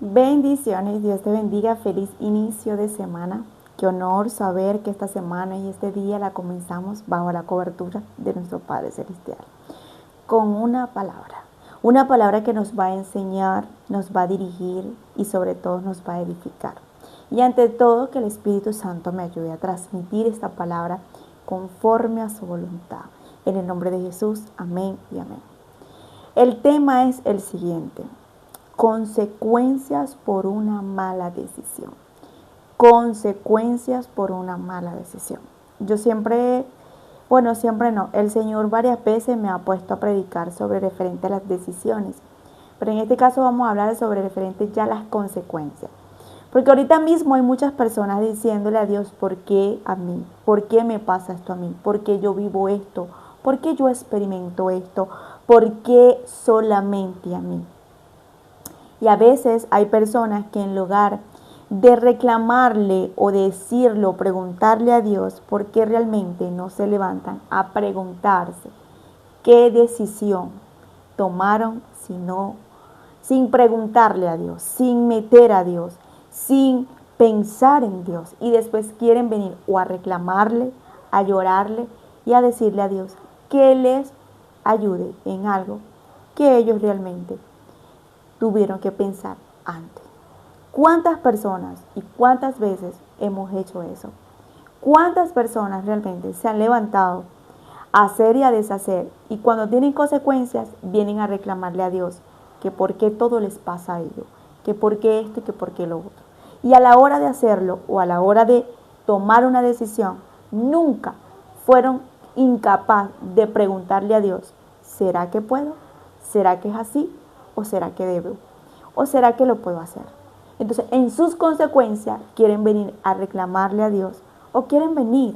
Bendiciones, Dios te bendiga, feliz inicio de semana. Qué honor saber que esta semana y este día la comenzamos bajo la cobertura de nuestro Padre Celestial, con una palabra que nos va a enseñar, nos va a dirigir y sobre todo nos va a edificar. Y ante todo que el Espíritu Santo me ayude a transmitir esta palabra conforme a su voluntad. En el nombre de Jesús, amén y amén. El tema es el siguiente: consecuencias por una mala decisión. Consecuencias por una mala decisión. Yo siempre no, el Señor varias veces me ha puesto a predicar sobre referente a las decisiones, pero en este caso vamos a hablar sobre referente ya a las consecuencias. Porque ahorita mismo hay muchas personas diciéndole a Dios: ¿por qué a mí? ¿Por qué me pasa esto a mí? ¿Por qué yo vivo esto? ¿Por qué yo experimento esto? ¿Por qué solamente a mí? Y a veces hay personas que en lugar de reclamarle o decirlo o preguntarle a Dios, ¿por qué realmente no se levantan a preguntarse qué decisión tomaron sin preguntarle a Dios, sin meter a Dios, sin pensar en Dios? Y después quieren venir o a reclamarle, a llorarle y a decirle a Dios que les ayude en algo que ellos realmente tuvieron que pensar antes. ¿Cuántas personas y cuántas veces hemos hecho eso? ¿Cuántas personas realmente se han levantado a hacer y a deshacer, y cuando tienen consecuencias vienen a reclamarle a Dios que por qué todo les pasa a ellos, que por qué esto y que por qué lo otro? Y a la hora de hacerlo o a la hora de tomar una decisión, nunca fueron incapaces de preguntarle a Dios: ¿será que puedo? ¿Será que es así? ¿O será que debo? ¿O será que lo puedo hacer? Entonces, en sus consecuencias, quieren venir a reclamarle a Dios o quieren venir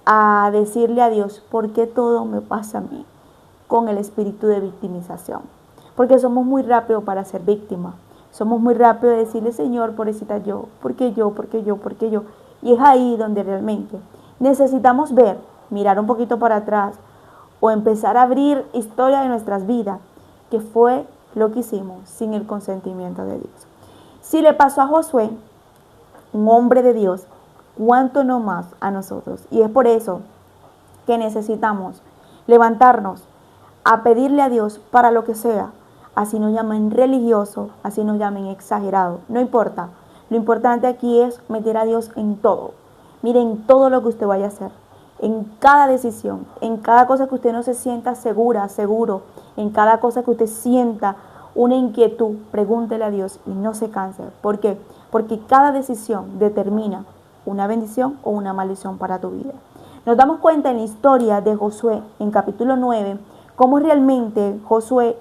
a decirle a Dios: ¿por qué todo me pasa a mí? Con el espíritu de victimización. Porque somos muy rápidos para ser víctimas. Somos muy rápidos de decirle: Señor, pobrecita yo, ¿por qué yo? ¿Por qué yo? ¿Por qué yo? Y es ahí donde realmente necesitamos mirar un poquito para atrás o empezar a abrir historia de nuestras vidas, que fue lo que hicimos sin el consentimiento de Dios. Si le pasó a Josué, un hombre de Dios, ¿cuánto no más a nosotros? Y es por eso que necesitamos levantarnos a pedirle a Dios para lo que sea. Así nos llamen religioso, así nos llamen exagerado, no importa. Lo importante aquí es meter a Dios en todo. Miren, todo lo que usted vaya a hacer, en cada decisión, en cada cosa que usted no se sienta segura, seguro, en cada cosa que usted sienta una inquietud, pregúntele a Dios y no se canse. ¿Por qué? Porque cada decisión determina una bendición o una maldición para tu vida. Nos damos cuenta en la historia de Josué, en capítulo 9, cómo realmente Josué,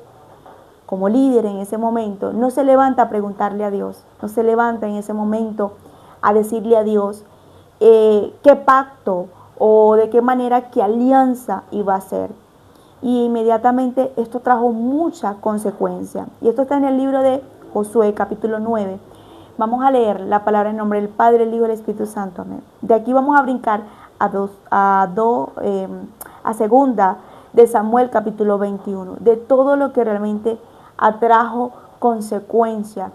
como líder en ese momento, no se levanta a preguntarle a Dios, no se levanta en ese momento a decirle a Dios qué pacto o de qué manera, qué alianza iba a hacer. Y inmediatamente esto trajo mucha consecuencia. Y esto está en el libro de Josué, capítulo 9. Vamos a leer la palabra en nombre del Padre, el Hijo y el Espíritu Santo. Amén. De aquí vamos a brincar a segunda de Samuel, capítulo 21. De todo lo que realmente atrajo consecuencia.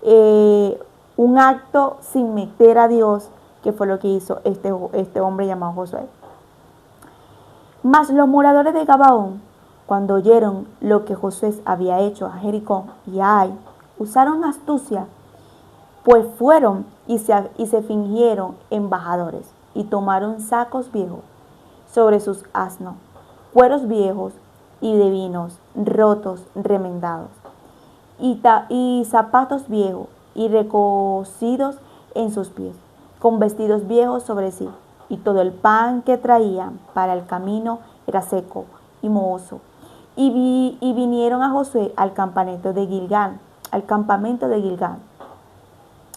Un acto sin meter a Dios, que fue lo que hizo este hombre llamado Josué. Mas los moradores de Gabaón, cuando oyeron lo que Josué había hecho a Jericó y a Ai, usaron astucia, pues fueron y se fingieron embajadores y tomaron sacos viejos sobre sus asnos, cueros viejos y de vinos rotos, remendados, y zapatos viejos y recocidos en sus pies, con vestidos viejos sobre sí. Y todo el pan que traían para el camino era seco y mohoso. Y vinieron a Josué al campamento de Gilgal,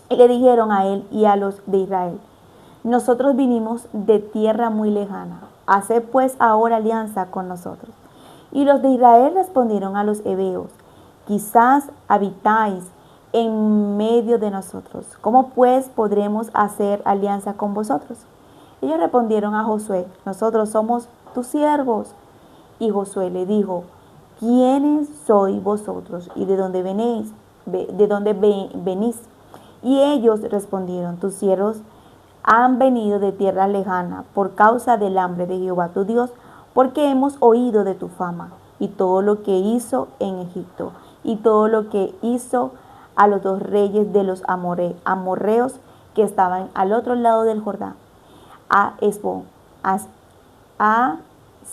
y le dijeron a él y a los de Israel: nosotros vinimos de tierra muy lejana, haced pues ahora alianza con nosotros. Y los de Israel respondieron a los heveos: quizás habitáis en medio de nosotros, ¿cómo pues podremos hacer alianza con vosotros? Ellos respondieron a Josué: nosotros somos tus siervos. Y Josué le dijo: ¿quiénes sois vosotros y de dónde venís? de dónde venís? Y ellos respondieron, tus siervos han venido de tierra lejana por causa del hambre de Jehová tu Dios, porque hemos oído de tu fama y todo lo que hizo en Egipto y todo lo que hizo a los dos reyes de los amorreos que estaban al otro lado del Jordán, a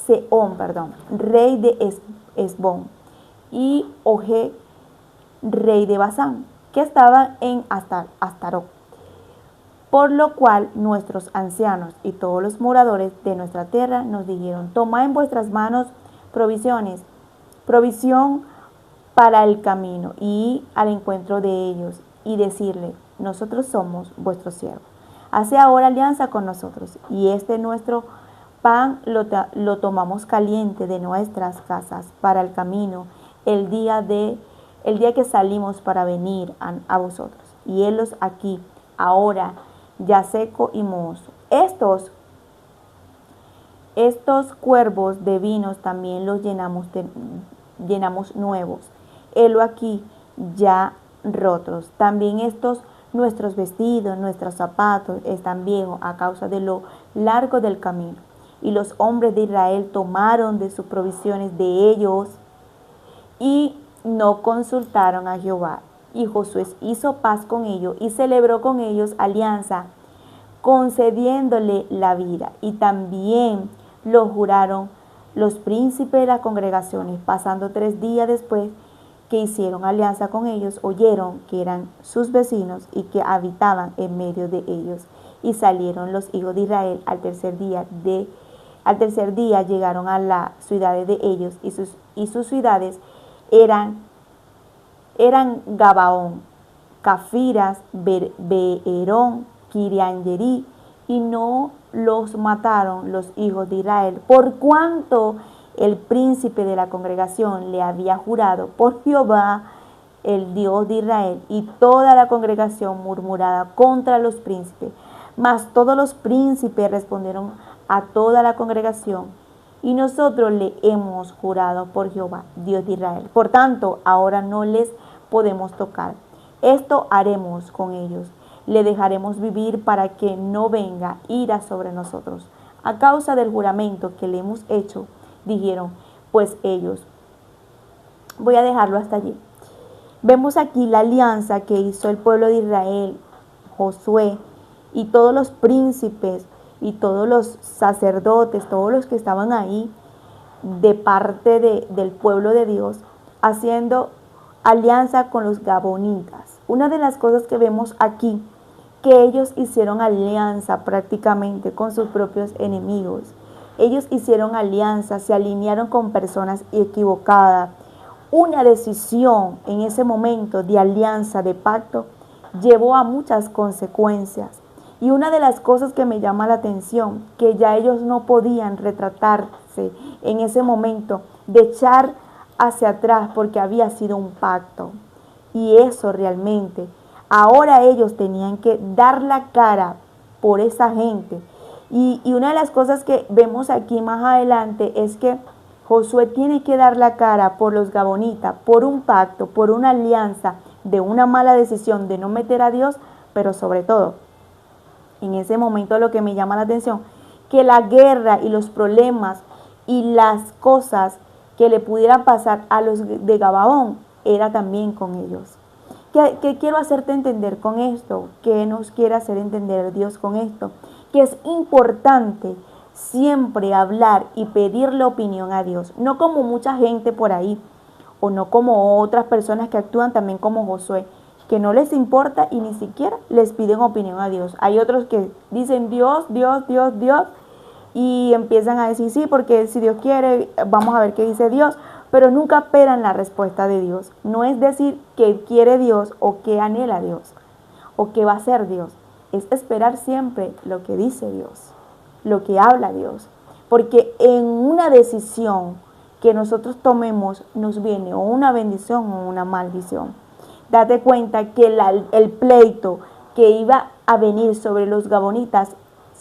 Sehón, rey de Hesbón, y Og, rey de Basán, que estaban en Astarot. Por lo cual nuestros ancianos y todos los moradores de nuestra tierra nos dijeron, tomad en vuestras manos provisión para el camino y al encuentro de ellos, y decirle, nosotros somos vuestros siervos. Hace ahora alianza con nosotros, y nuestro pan lo tomamos caliente de nuestras casas para el camino, el día que salimos para venir a vosotros. Y helos aquí, ahora, ya seco y mohoso. Estos cuervos de vinos también los llenamos nuevos. Helo aquí, ya rotos. También nuestros vestidos, nuestros zapatos están viejos a causa de lo largo del camino. Y los hombres de Israel tomaron de sus provisiones de ellos y no consultaron a Jehová. Y Josué hizo paz con ellos y celebró con ellos alianza, concediéndole la vida. Y también lo juraron los príncipes de las congregaciones. Pasando 3 días después que hicieron alianza con ellos, oyeron que eran sus vecinos y que habitaban en medio de ellos. Y salieron los hijos de Israel al tercer día llegaron a las ciudades de ellos, y sus ciudades eran Gabaón, Cafiras, Beerón, Kirian-Jearim, y no los mataron los hijos de Israel, por cuanto el príncipe de la congregación le había jurado por Jehová, el Dios de Israel, y toda la congregación murmuraba contra los príncipes. Mas todos los príncipes respondieron a toda la congregación, y nosotros le hemos jurado por Jehová, Dios de Israel. Por tanto, ahora no les podemos tocar. Esto haremos con ellos. Le dejaremos vivir para que no venga ira sobre nosotros. A causa del juramento que le hemos hecho, dijeron pues ellos. Voy a dejarlo hasta allí. Vemos aquí la alianza que hizo el pueblo de Israel, Josué, y todos los príncipes y todos los sacerdotes, todos los que estaban ahí de parte del pueblo de Dios, haciendo alianza con los gabonitas. Una de las cosas que vemos aquí, que ellos hicieron alianza prácticamente con sus propios enemigos. Ellos hicieron alianza, se alinearon con personas equivocadas. Una decisión en ese momento de alianza, de pacto, llevó a muchas consecuencias. Y una de las cosas que me llama la atención, que ya ellos no podían retratarse en ese momento, de echar hacia atrás porque había sido un pacto. Y eso realmente, ahora ellos tenían que dar la cara por esa gente. Y una de las cosas que vemos aquí más adelante es que Josué tiene que dar la cara por los gabonitas, por un pacto, por una alianza, de una mala decisión de no meter a Dios, pero sobre todo, en ese momento lo que me llama la atención, que la guerra y los problemas y las cosas que le pudieran pasar a los de Gabaón era también con ellos. ¿Qué quiero hacerte entender con esto? ¿Qué nos quiere hacer entender Dios con esto? Que es importante siempre hablar y pedirle opinión a Dios, no como mucha gente por ahí, o no como otras personas que actúan también como Josué, que no les importa y ni siquiera les piden opinión a Dios. Hay otros que dicen Dios, Dios, Dios, Dios, y empiezan a decir sí, porque si Dios quiere, vamos a ver qué dice Dios, pero nunca esperan la respuesta de Dios. No es decir que quiere Dios o que anhela Dios o que va a ser Dios. Es esperar siempre lo que dice Dios, lo que habla Dios. Porque en una decisión que nosotros tomemos nos viene o una bendición o una maldición. Date cuenta que el pleito que iba a venir sobre los gabonitas,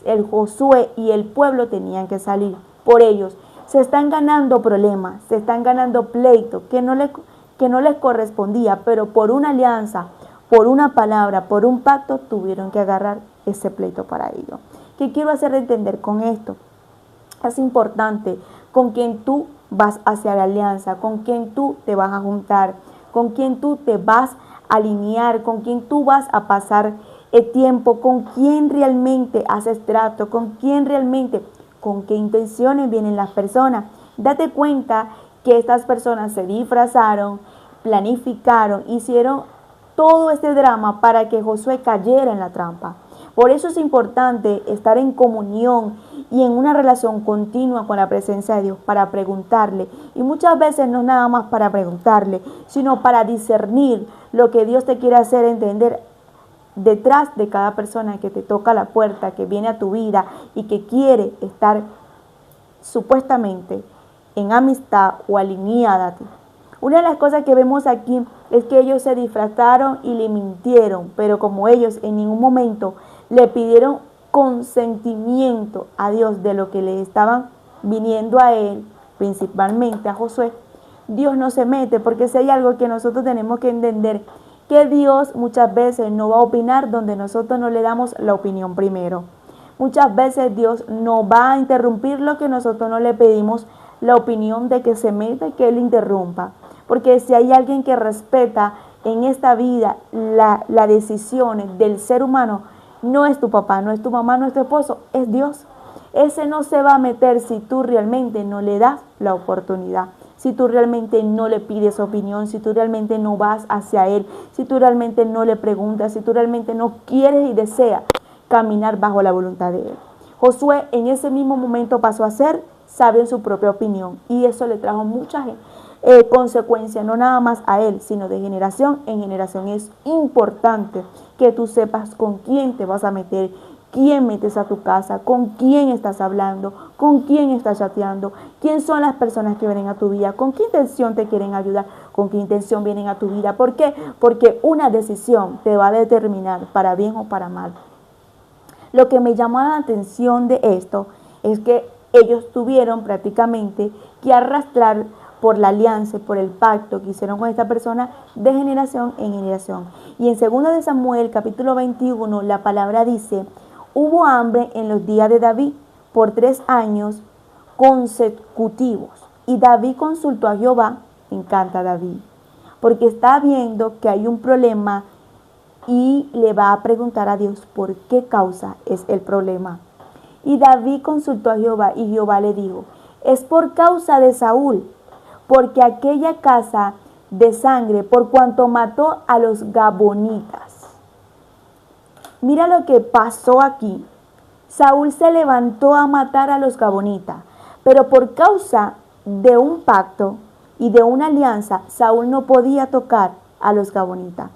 el Josué y el pueblo tenían que salir por ellos. Se están ganando problemas, se están ganando pleitos que que no les correspondía, pero por una alianza, por una palabra, por un pacto, tuvieron que agarrar ese pleito para ello. ¿Qué quiero hacer entender con esto? Es importante con quien tú vas hacia la alianza, con quien tú te vas a juntar, con quien tú te vas a alinear, con quien tú vas a pasar el tiempo, con quien realmente haces trato, con quien realmente, con qué intenciones vienen las personas. Date cuenta que estas personas se disfrazaron, planificaron, hicieron todo este drama para que Josué cayera en la trampa. Por eso es importante estar en comunión y en una relación continua con la presencia de Dios para preguntarle. Y muchas veces no nada más para preguntarle, sino para discernir lo que Dios te quiere hacer entender detrás de cada persona que te toca la puerta, que viene a tu vida y que quiere estar supuestamente en amistad o alineada a ti. Una de las cosas que vemos aquí es que ellos se disfrazaron y le mintieron, pero como ellos en ningún momento le pidieron consentimiento a Dios de lo que le estaban viniendo a él, principalmente a Josué, Dios no se mete, porque si hay algo que nosotros tenemos que entender, que Dios muchas veces no va a opinar donde nosotros no le damos la opinión primero. Muchas veces Dios no va a interrumpir lo que nosotros no le pedimos la opinión de que se meta y que Él interrumpa. Porque si hay alguien que respeta en esta vida las decisiones del ser humano, no es tu papá, no es tu mamá, no es tu esposo, es Dios. Ese no se va a meter si tú realmente no le das la oportunidad, si tú realmente no le pides opinión, si tú realmente no vas hacia Él, si tú realmente no le preguntas, si tú realmente no quieres y deseas caminar bajo la voluntad de Él. Josué en ese mismo momento pasó a ser sabio en su propia opinión y eso le trajo muchas consecuencias, no nada más a él, sino de generación en generación. Es importante que tú sepas con quién te vas a meter, quién metes a tu casa, con quién estás hablando, con quién estás chateando, quién son las personas que vienen a tu vida, con qué intención te quieren ayudar, con qué intención vienen a tu vida. ¿Por qué? Porque una decisión te va a determinar para bien o para mal. Lo que me llamó la atención de esto es que ellos tuvieron prácticamente que arrastrar por la alianza, por el pacto que hicieron con esta persona de generación en generación. Y en 2 de Samuel, capítulo 21, la palabra dice, hubo hambre en los días de David por 3 años consecutivos. Y David consultó a Jehová, me encanta David, porque está viendo que hay un problema y le va a preguntar a Dios por qué causa es el problema. Y David consultó a Jehová y Jehová le dijo, es por causa de Saúl, porque aquella casa de sangre, por cuanto mató a los gabonitas. Mira lo que pasó aquí. Saúl se levantó a matar a los gabonitas, pero por causa de un pacto y de una alianza, Saúl no podía tocar a los gabonitas.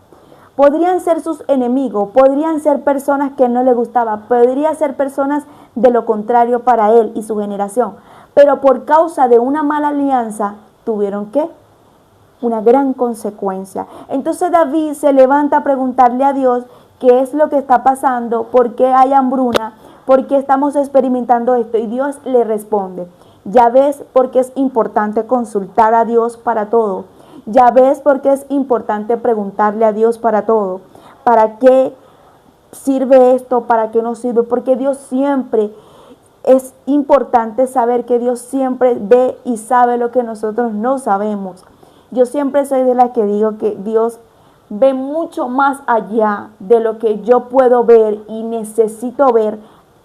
Podrían ser sus enemigos, podrían ser personas que no le gustaban, podrían ser personas de lo contrario para él y su generación. Pero por causa de una mala alianza, tuvieron que una gran consecuencia. Entonces David se levanta a preguntarle a Dios qué es lo que está pasando, por qué hay hambruna, por qué estamos experimentando esto. Y Dios le responde, ya ves por qué es importante consultar a Dios para todo. Ya ves por qué es importante preguntarle a Dios para todo. ¿Para qué sirve esto? ¿Para qué no sirve? Porque Dios siempre, es importante saber que Dios siempre ve y sabe lo que nosotros no sabemos. Yo siempre soy de las que digo que Dios ve mucho más allá de lo que yo puedo ver y necesito ver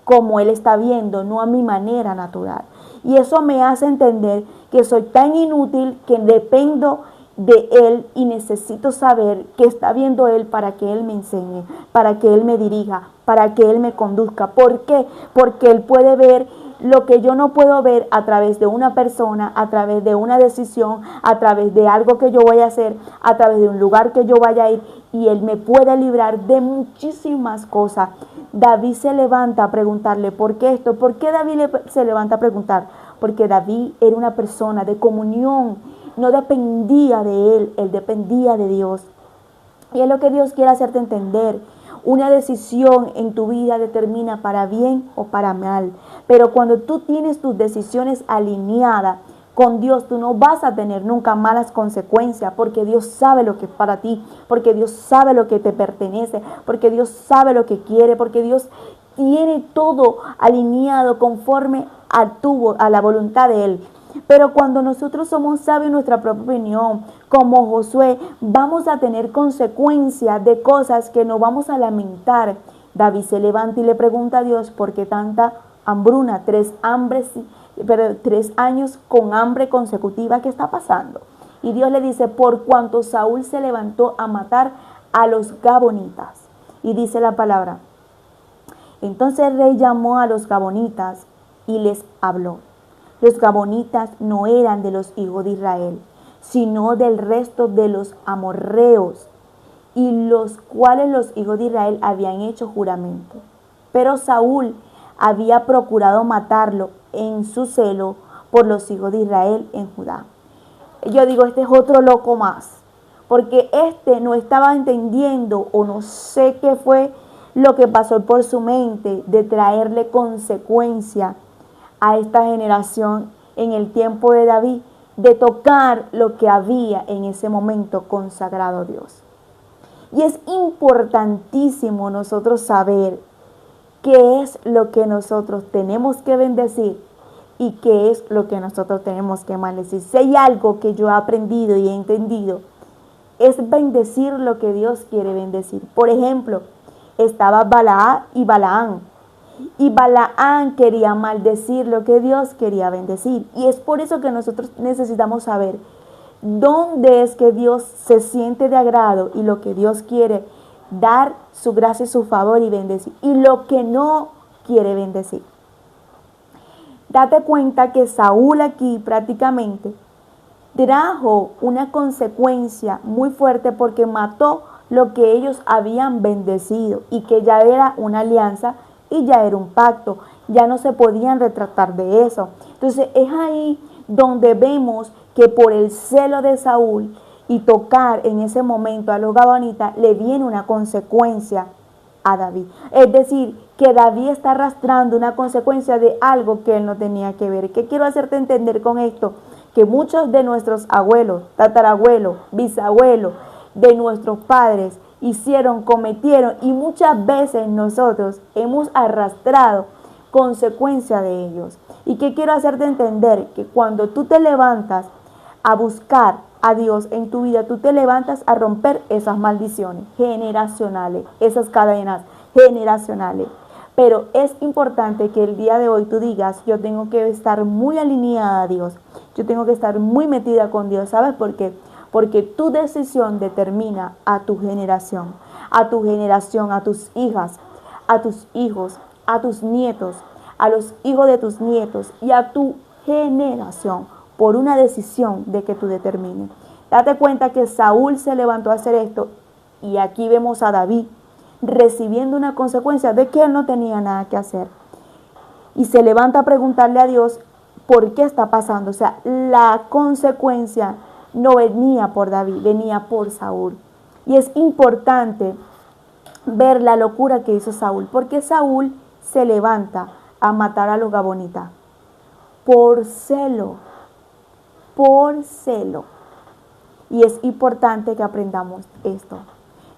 como Él está viendo, no a mi manera natural. Y eso me hace entender que soy tan inútil que dependo de Él y necesito saber qué está viendo Él para que Él me enseñe, para que Él me dirija, para que Él me conduzca. ¿Por qué? Porque Él puede ver lo que yo no puedo ver a través de una persona, a través de una decisión, a través de algo que yo voy a hacer, a través de un lugar que yo vaya a ir, y Él me puede librar de muchísimas cosas. David se levanta a preguntarle, ¿por qué esto? ¿Por qué David se levanta a preguntar? Porque David era una persona de comunión, no dependía de él dependía de Dios. Y es lo que Dios quiere hacerte entender. Una decisión en tu vida determina para bien o para mal. Pero cuando tú tienes tus decisiones alineadas Con Dios tú no vas a tener nunca malas consecuencias, porque Dios sabe lo que es para ti, porque Dios sabe lo que te pertenece, porque Dios sabe lo que quiere, porque Dios tiene todo alineado conforme a la voluntad de Él. Pero cuando nosotros somos sabios en nuestra propia opinión, como Josué, vamos a tener consecuencias de cosas que nos vamos a lamentar. David se levanta y le pregunta a Dios, ¿por qué tanta hambruna? 3 años con hambre consecutiva, ¿qué está pasando? Y Dios le dice, por cuanto Saúl se levantó a matar a los gabonitas. Y dice la palabra, entonces el rey llamó a los gabonitas y les habló. Los gabonitas no eran de los hijos de Israel, sino del resto de los amorreos, y los cuales los hijos de Israel habían hecho juramento. Pero Saúl había procurado matarlo en su celo por los hijos de Israel en Judá. Yo digo, este es otro loco más, porque este no estaba entendiendo, o no sé qué fue lo que pasó por su mente, de traerle consecuencia a esta generación en el tiempo de David, de tocar lo que había en ese momento consagrado a Dios. Y es importantísimo nosotros saber qué es lo que nosotros tenemos que bendecir y qué es lo que nosotros tenemos que maldecir. Si hay algo que yo he aprendido y he entendido, es bendecir lo que Dios quiere bendecir. Por ejemplo, estaba Balaam y Balaam. Y Balaam quería maldecir lo que Dios quería bendecir. Y es por eso que nosotros necesitamos saber dónde es que Dios se siente de agrado y lo que Dios quiere dar su gracia y su favor y bendecir, y lo que no quiere bendecir. Date cuenta que Saúl aquí prácticamente trajo una consecuencia muy fuerte, porque mató lo que ellos habían bendecido, y que ya era una alianza y ya era un pacto, ya no se podían retractar de eso. Entonces es ahí donde vemos que por el celo de Saúl y tocar en ese momento a los gabonitas, le viene una consecuencia a David. Es decir, que David está arrastrando una consecuencia de algo que él no tenía que ver. ¿Qué quiero hacerte entender con esto? Que muchos de nuestros abuelos, tatarabuelos, bisabuelos, de nuestros padres cometieron, y muchas veces nosotros hemos arrastrado consecuencia de ellos. ¿Y qué quiero hacerte entender? Que cuando tú te levantas a buscar a Dios en tu vida, tú te levantas a romper esas maldiciones generacionales, esas cadenas generacionales. Pero es importante que el día de hoy tú digas, yo tengo que estar muy alineada a Dios, yo tengo que estar muy metida con Dios. ¿Sabes por qué? Porque tu decisión determina a tu generación, a tus hijas, a tus hijos, a tus nietos, a los hijos de tus nietos y a tu generación, por una decisión de que tú determines. Date cuenta que Saúl se levantó a hacer esto, y aquí vemos a David recibiendo una consecuencia de que él no tenía nada que hacer. Y se levanta a preguntarle a Dios por qué está pasando. O sea, la consecuencia no venía por David, venía por Saúl. Y es importante ver la locura que hizo Saúl, porque Saúl se levanta a matar a los gabonitas por celo. Por celo. Y es importante que aprendamos esto.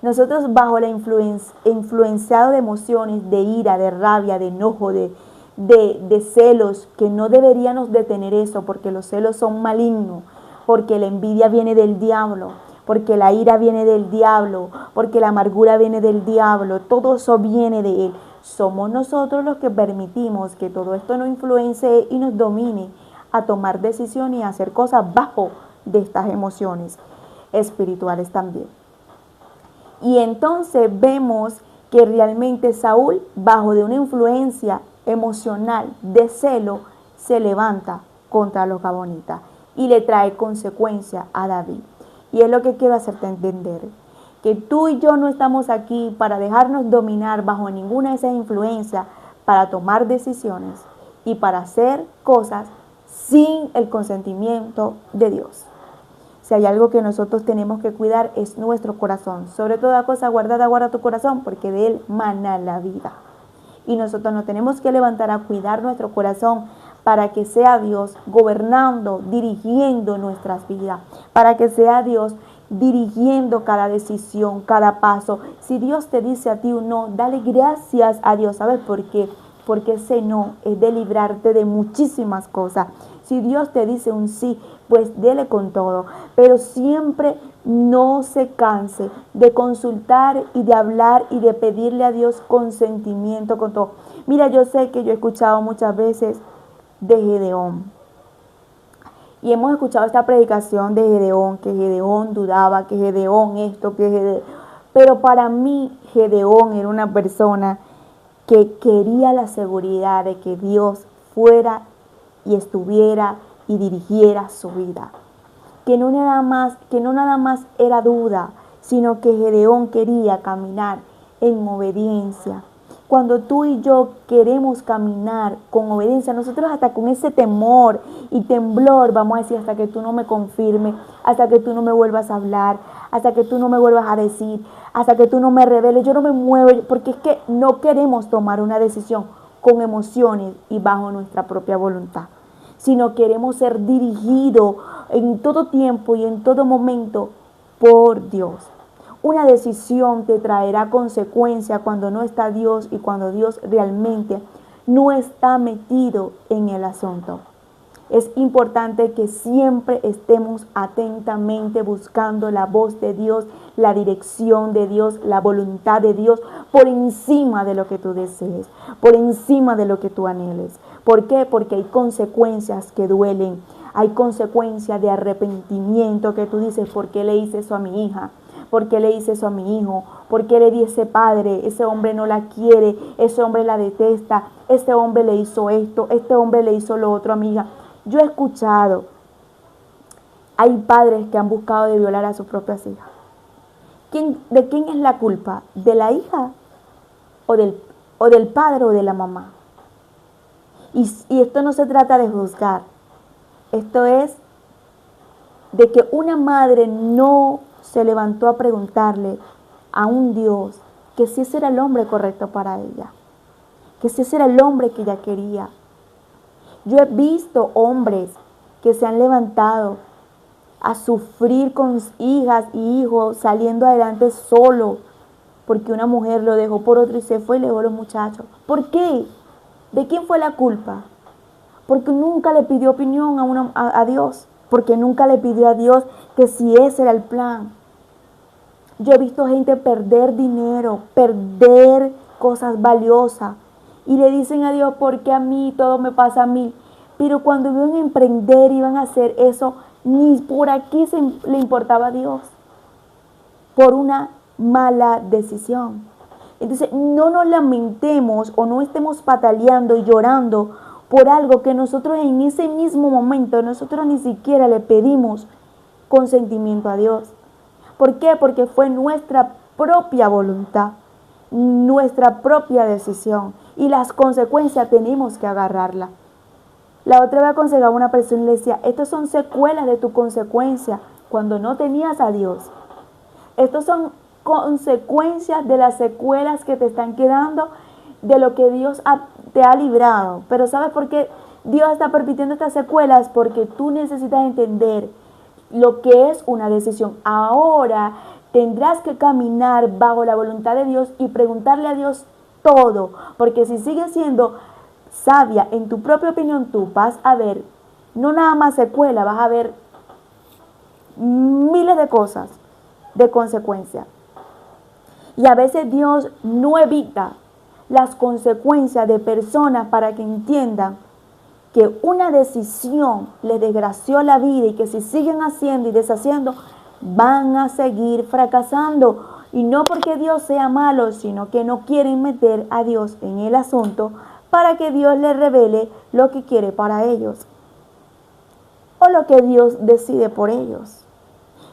Nosotros, bajo la influenciado de emociones, de ira, de rabia, de enojo, de celos, que no deberíamos de tener eso, porque los celos son malignos, porque la envidia viene del diablo, porque la ira viene del diablo, porque la amargura viene del diablo, todo eso viene de él. Somos nosotros los que permitimos que todo esto nos influencie y nos domine a tomar decisiones y a hacer cosas bajo de estas emociones espirituales también. Y entonces vemos que realmente Saúl, bajo de una influencia emocional de celo, se levanta contra los gabonitas y le trae consecuencia a David. Y es lo que quiero hacerte entender, que tú y yo no estamos aquí para dejarnos dominar bajo ninguna de esas influencias, para tomar decisiones y para hacer cosas sin el consentimiento de Dios. Si hay algo que nosotros tenemos que cuidar, es nuestro corazón. Sobre toda cosa guardada, guarda tu corazón, porque de él mana la vida. Y nosotros nos tenemos que levantar a cuidar nuestro corazón, para que sea Dios gobernando, dirigiendo nuestras vidas, para que sea Dios dirigiendo cada decisión, cada paso. Si Dios te dice a ti un no, dale gracias a Dios. ¿Sabes por qué? Porque ese no es de librarte de muchísimas cosas. Si Dios te dice un sí, pues dele con todo. Pero siempre no se canse de consultar y de hablar y de pedirle a Dios consentimiento con todo. Mira, yo sé que yo he escuchado muchas veces de Gedeón. Y hemos escuchado esta predicación de Gedeón, que Gedeón dudaba, que Gedeón esto, que Gedeón... Pero para mí Gedeón era una persona que quería la seguridad de que Dios fuera y estuviera y dirigiera su vida. Que no nada más era duda, sino que Gedeón quería caminar en obediencia. Cuando tú y yo queremos caminar con obediencia, nosotros hasta con ese temor y temblor vamos a decir: hasta que tú no me confirmes, hasta que tú no me vuelvas a hablar, hasta que tú no me vuelvas a decir, hasta que tú no me reveles, yo no me muevo, porque es que no queremos tomar una decisión con emociones y bajo nuestra propia voluntad, sino queremos ser dirigidos en todo tiempo y en todo momento por Dios. Una decisión te traerá consecuencia cuando no está Dios y cuando Dios realmente no está metido en el asunto. Es importante que siempre estemos atentamente buscando la voz de Dios, la dirección de Dios, la voluntad de Dios, por encima de lo que tú desees, por encima de lo que tú anheles. ¿Por qué? Porque hay consecuencias que duelen, hay consecuencias de arrepentimiento que tú dices: ¿por qué le hice eso a mi hija? ¿Por qué le hice eso a mi hijo? ¿Por qué le di ese padre? Ese hombre no la quiere, ese hombre la detesta, ese hombre le hizo esto, este hombre le hizo lo otro a mi hija. Yo he escuchado, hay padres que han buscado de violar a sus propias hijas. ¿De quién es la culpa? ¿De la hija o del padre o de la mamá? Y esto no se trata de juzgar. Esto es de que una madre no se levantó a preguntarle a un Dios que si ese era el hombre correcto para ella, que si ese era el hombre que ella quería. Yo he visto hombres que se han levantado a sufrir con hijas y hijos saliendo adelante solo porque una mujer lo dejó por otro y se fue y le dejó a los muchachos. ¿Por qué? ¿De quién fue la culpa? Porque nunca le pidió opinión a Dios, porque nunca le pidió a Dios que si ese era el plan. Yo he visto gente perder dinero, perder cosas valiosas y le dicen a Dios: ¿por qué a mí? Todo me pasa a mí. Pero cuando iban a emprender, iban a hacer eso, ni por aquí le importaba a Dios, por una mala decisión. Entonces no nos lamentemos o no estemos pataleando y llorando por algo que nosotros en ese mismo momento, nosotros ni siquiera le pedimos consentimiento a Dios. ¿Por qué? Porque fue nuestra propia voluntad, nuestra propia decisión, y las consecuencias tenemos que agarrarlas. La otra vez aconsejaba a una persona y le decía: estas son secuelas de tu consecuencia cuando no tenías a Dios. Estas son consecuencias de las secuelas que te están quedando de lo que Dios te ha librado. Pero ¿sabes por qué Dios está permitiendo estas secuelas? Porque tú necesitas entender lo que es una decisión. Ahora tendrás que caminar bajo la voluntad de Dios y preguntarle a Dios todo, porque si sigues siendo sabia en tu propia opinión, tú vas a ver no nada más secuela, vas a ver miles de cosas, de consecuencias. Y a veces Dios no evita las consecuencias de personas para que entiendan que una decisión les desgració la vida y que si siguen haciendo y deshaciendo, van a seguir fracasando. Y no porque Dios sea malo, sino que no quieren meter a Dios en el asunto para que Dios les revele lo que quiere para ellos o lo que Dios decide por ellos.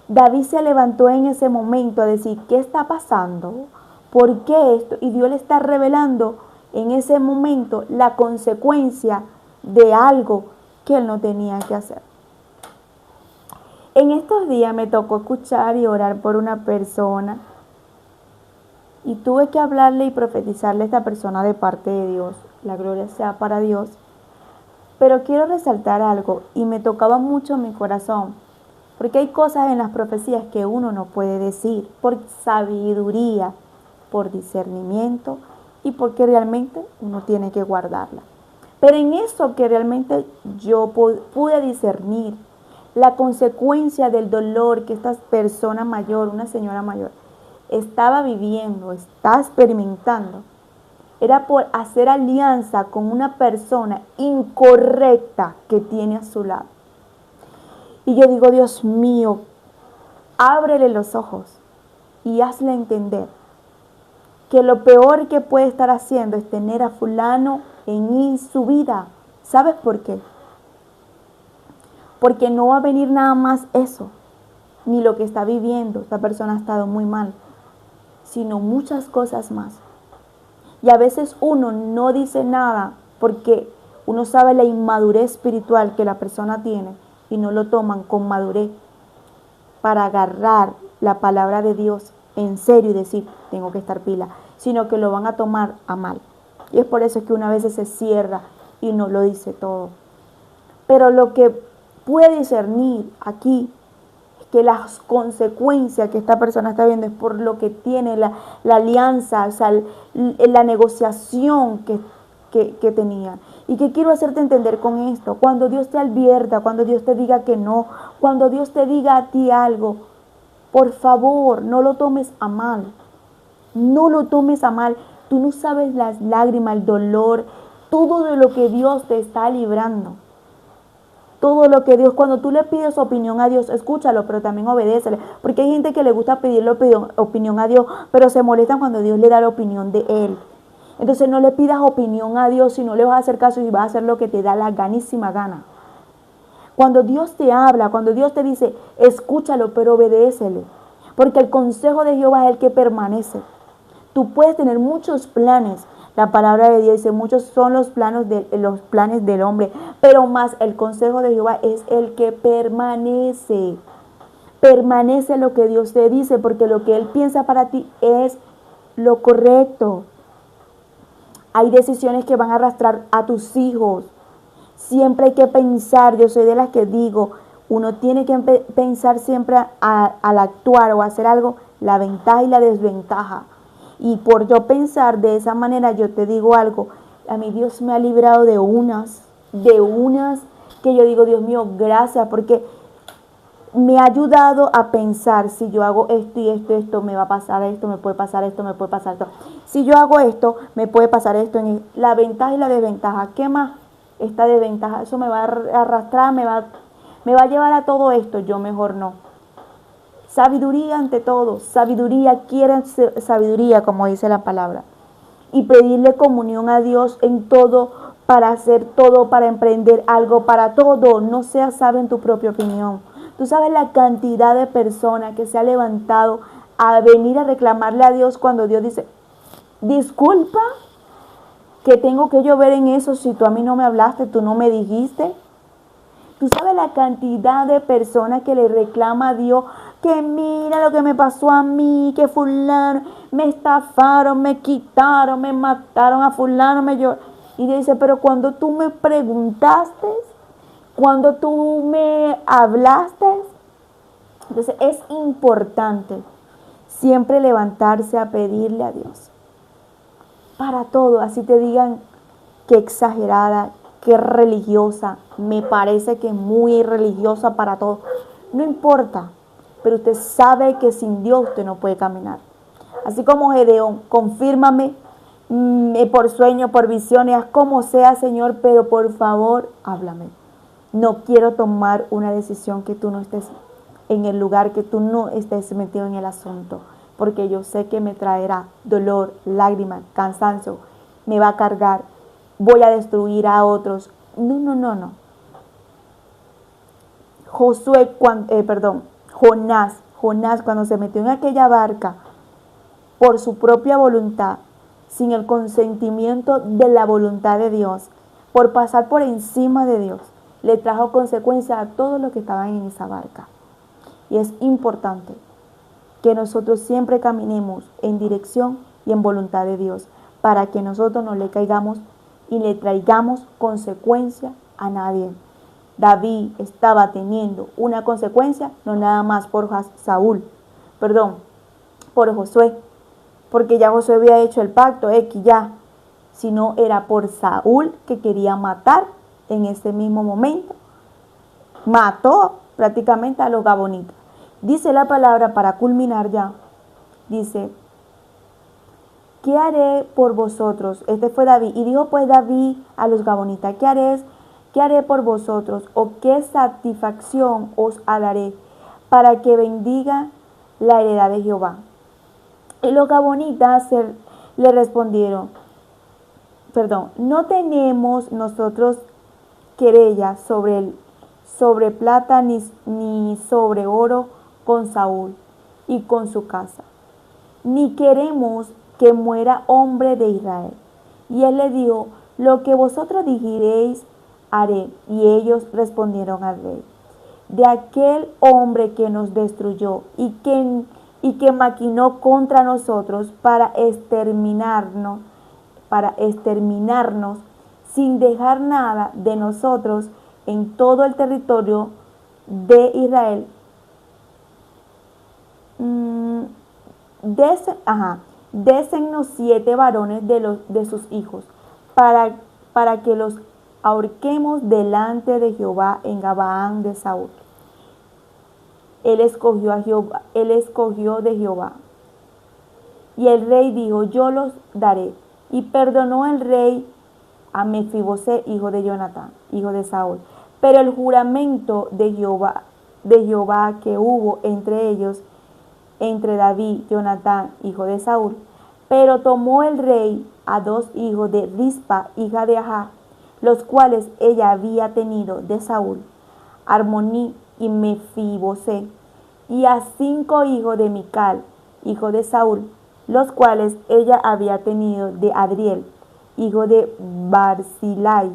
David se levantó en ese momento a decir: ¿qué está pasando? ¿Por qué esto? Y Dios le está revelando en ese momento la consecuencia de algo que él no tenía que hacer. En estos días me tocó escuchar y orar por una persona y tuve que hablarle y profetizarle a esta persona de parte de Dios. La gloria sea para Dios. Pero quiero resaltar algo y me tocaba mucho mi corazón, porque hay cosas en las profecías que uno no puede decir por sabiduría, por discernimiento y porque realmente uno tiene que guardarla. Pero en eso que realmente yo pude discernir la consecuencia del dolor que esta persona mayor, una señora mayor, estaba viviendo, está experimentando, era por hacer alianza con una persona incorrecta que tiene a su lado. Y yo digo, Dios mío, ábrele los ojos y hazle entender que lo peor que puede estar haciendo es tener a fulano en su vida. ¿Sabes por qué? Porque no va a venir nada más eso, ni lo que está viviendo, esta persona ha estado muy mal, sino muchas cosas más. Y a veces uno no dice nada porque uno sabe la inmadurez espiritual que la persona tiene y no lo toman con madurez para agarrar la palabra de Dios en serio y decir, tengo que estar pila, sino que lo van a tomar a mal. Y es por eso que una vez se cierra y no lo dice todo. Pero lo que puede discernir aquí es que las consecuencias que esta persona está viendo es por lo que tiene la alianza, o sea, la negociación que tenía. ¿Y qué quiero hacerte entender con esto? Cuando Dios te advierta, cuando Dios te diga que no, cuando Dios te diga a ti algo, por favor, no lo tomes a mal. No lo tomes a mal. Tú no sabes las lágrimas, el dolor, todo de lo que Dios te está librando. Todo lo que Dios, cuando tú le pides opinión a Dios, escúchalo, pero también obedécele. Porque hay gente que le gusta pedirle opinión a Dios, pero se molestan cuando Dios le da la opinión de Él. Entonces no le pidas opinión a Dios si no le vas a hacer caso y vas a hacer lo que te da la ganísima gana. Cuando Dios te habla, cuando Dios te dice, escúchalo, pero obedécele. Porque el consejo de Jehová es el que permanece. Tú puedes tener muchos planes. La palabra de Dios dice, muchos son los planes del hombre, pero más el consejo de Jehová es el que permanece. Permanece lo que Dios te dice, porque lo que Él piensa para ti es lo correcto. Hay decisiones que van a arrastrar a tus hijos. Siempre hay que pensar, yo soy de las que digo, uno tiene que pensar siempre al actuar o hacer algo, la ventaja y la desventaja. Y por yo pensar de esa manera, yo te digo algo, a mí Dios me ha librado de unas que yo digo, Dios mío, gracias, porque me ha ayudado a pensar, si yo hago esto y esto, me va a pasar esto, me puede pasar esto, me puede pasar esto. Si yo hago esto, me puede pasar esto. La ventaja y la desventaja, ¿qué más? Esta desventaja, eso me va a arrastrar, me va a llevar a todo esto, yo mejor no. Sabiduría ante todo, sabiduría, quieren sabiduría, como dice la palabra. Y pedirle comunión a Dios en todo, para hacer todo, para emprender algo, para todo. No seas sabio en tu propia opinión. Tú sabes la cantidad de personas que se ha levantado a venir a reclamarle a Dios cuando Dios dice, disculpa, ¿qué tengo que yo ver en eso si tú a mí no me hablaste, tú no me dijiste? Tú sabes la cantidad de personas que le reclama a Dios que mira lo que me pasó a mí, que fulano, me estafaron, me quitaron, me mataron a fulano, y Dios dice, pero cuando tú me preguntaste, cuando tú me hablaste, entonces es importante siempre levantarse a pedirle a Dios. Para todo, así te digan que exagerada, que religiosa, me parece que es muy religiosa para todo. No importa, pero usted sabe que sin Dios usted no puede caminar. Así como Gedeón, confírmame por sueño, por visiones, como sea, Señor, pero por favor, háblame. No quiero tomar una decisión que tú no estés en el lugar, que tú no estés metido en el asunto, porque yo sé que me traerá dolor, lágrimas, cansancio, me va a cargar, voy a destruir a otros. No. Jonás, cuando se metió en aquella barca por su propia voluntad, sin el consentimiento de la voluntad de Dios, por pasar por encima de Dios, le trajo consecuencias a todos los que estaban en esa barca. Y es importante que nosotros siempre caminemos en dirección y en voluntad de Dios, para que nosotros no le caigamos y le traigamos consecuencias a nadie. David estaba teniendo una consecuencia, no nada más por por Josué, porque ya Josué había hecho el pacto, ya, sino era por Saúl, que quería matar en ese mismo momento. Mató prácticamente a los gabonitas. Dice la palabra, para culminar ya, dice: ¿qué haré por vosotros? Este fue David. Y dijo pues David a los gabonitas: ¿Qué haré por vosotros? ¿O qué satisfacción os haré para que bendiga la heredad de Jehová? Y los gabonitas le respondieron: no tenemos nosotros querella sobre plata ni sobre oro con Saúl y con su casa, ni queremos que muera hombre de Israel. Y él le dijo: lo que vosotros dijiréis haré. Y ellos respondieron al rey: de aquel hombre que nos destruyó y que maquinó contra nosotros para exterminarnos sin dejar nada de nosotros en todo el territorio de Israel. Désennos 7 varones de sus hijos para que los ahorquemos delante de Jehová en Gabaán de Saúl. Él escogió de Jehová. Y el rey dijo: yo los daré. Y perdonó el rey a Mefibosé, hijo de Jonatán, hijo de Saúl. Pero el juramento de Jehová que hubo entre ellos, entre David y Jonatán, hijo de Saúl. Pero tomó el rey a 2 hijos de Rispa, hija de Ajá, los cuales ella había tenido de Saúl, Armoní y Mefibosé, y a 5 hijos de Mical, hijo de Saúl, los cuales ella había tenido de Adriel, hijo de Barzilai,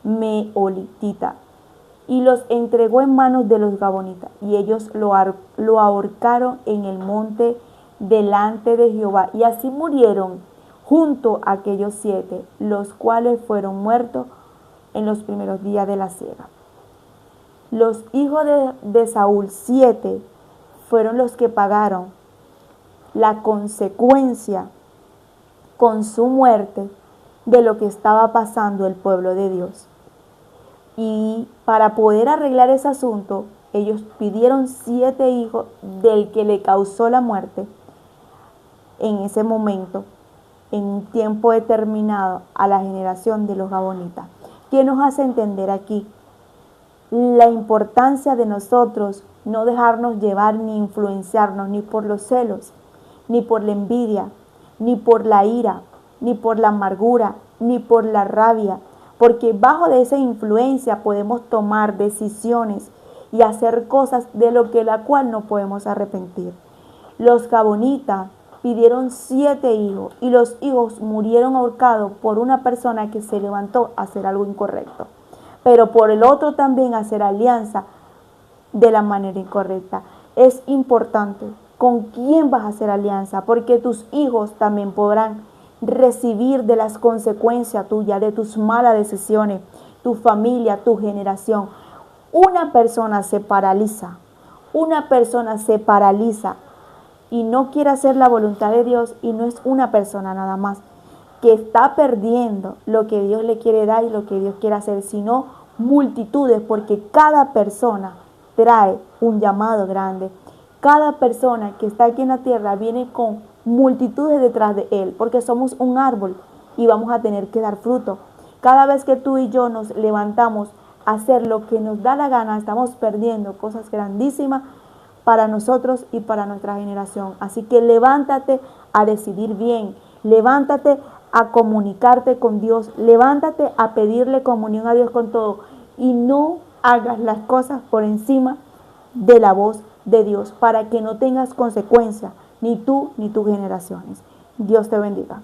Meolitita, y los entregó en manos de los gabonitas, y ellos lo ahorcaron en el monte delante de Jehová. Y así murieron junto a aquellos 7, los cuales fueron muertos en los primeros días de la siega. Los hijos de Saúl, 7, fueron los que pagaron la consecuencia con su muerte de lo que estaba pasando el pueblo de Dios. Y para poder arreglar ese asunto, ellos pidieron 7 hijos del que le causó la muerte en ese momento, en un tiempo determinado, a la generación de los gabonitas. ¿Qué nos hace entender aquí? La importancia de nosotros no dejarnos llevar ni influenciarnos ni por los celos, ni por la envidia, ni por la ira, ni por la amargura, ni por la rabia, porque bajo de esa influencia podemos tomar decisiones y hacer cosas de lo que la cual no podemos arrepentir. Los gabonitas pidieron 7 hijos y los hijos murieron ahorcados por una persona que se levantó a hacer algo incorrecto, pero por el otro también hacer alianza de la manera incorrecta. Es importante con quién vas a hacer alianza, porque tus hijos también podrán recibir de las consecuencias tuyas, de tus malas decisiones, tu familia, tu generación. Una persona se paraliza y no quiere hacer la voluntad de Dios, y no es una persona nada más que está perdiendo lo que Dios le quiere dar y lo que Dios quiere hacer, sino multitudes, porque cada persona trae un llamado grande. Cada persona que está aquí en la tierra viene con multitudes detrás de él, porque somos un árbol y vamos a tener que dar fruto. Cada vez que tú y yo nos levantamos a hacer lo que nos da la gana, estamos perdiendo cosas grandísimas para nosotros y para nuestra generación. Así que levántate a decidir bien, levántate a comunicarte con Dios, levántate a pedirle comunión a Dios con todo, y no hagas las cosas por encima de la voz de Dios, para que no tengas consecuencias, ni tú ni tus generaciones. Dios te bendiga.